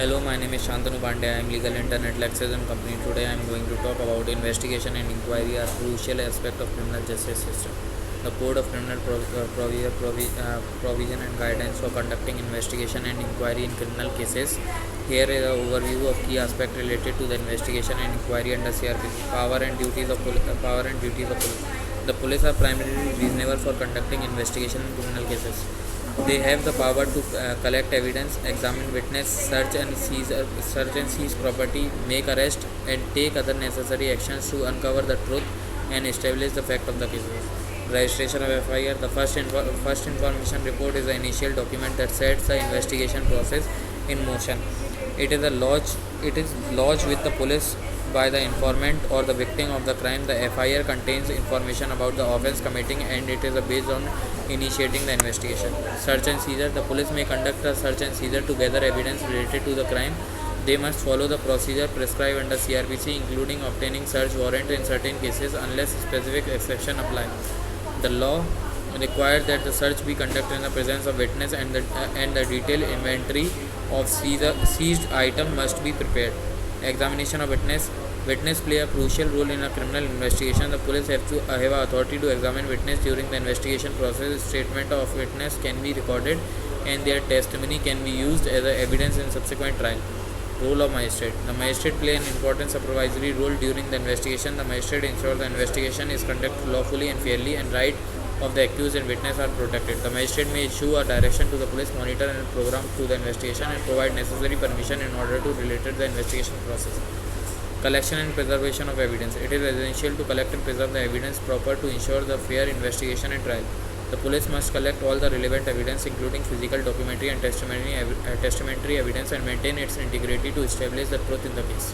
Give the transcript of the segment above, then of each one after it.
Hello, my name is Shantanu Pandey. I am legal intern at Lexis and Company. Today I am going to talk about investigation and inquiry are crucial aspect of criminal justice system. The Code of Criminal Provision and Guidance for conducting investigation and inquiry in criminal cases. Here is an overview of key aspects related to the investigation and inquiry under CRPC. Power and duties of police. The police are primarily reasonable for conducting investigation in criminal cases. They have the power to collect evidence, examine witness, search and seize property, make arrest, and take other necessary actions to uncover the truth and establish the fact of the cases. Registration of FIR. The first information report is the initial document that sets the investigation process in motion. It is lodged with the police by the informant or the victim of the crime. The FIR contains information about the offence committing and it is based on initiating the investigation. Search and seizure. The police may conduct a search and seizure to gather evidence related to the crime. They must follow the procedure prescribed under CRPC, including obtaining search warrant in certain cases unless specific exception apply. The law requires that the search be conducted in the presence of witness and the detailed inventory of seized item must be prepared. Examination of witness. Witness play a crucial role in a criminal investigation. The police have authority to examine witness during the investigation process. Statement of witness can be recorded and their testimony can be used as evidence in subsequent trial. Role of magistrate. The magistrate play an important supervisory role during the investigation. The magistrate ensures the investigation is conducted lawfully and fairly and right of the accused and witness are protected. The magistrate may issue a direction to the police, monitor and program to the investigation and provide necessary permission in order to relate the investigation process. Collection and preservation of evidence. It is essential to collect and preserve the evidence proper to ensure the fair investigation and trial. The police must collect all the relevant evidence including physical, documentary and testamentary evidence and maintain its integrity to establish the truth in the case.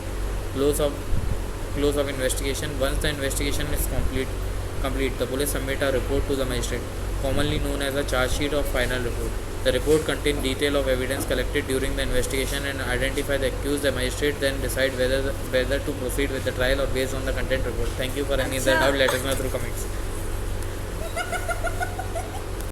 Close of investigation. Once the investigation is complete, the police submit a report to the magistrate, commonly known as a charge sheet or final report. The report contains detail of evidence collected during the investigation and identify the accused. The magistrate then decide whether to proceed with the trial or based on the content report. Thank you for any other doubt. Let us know through comments.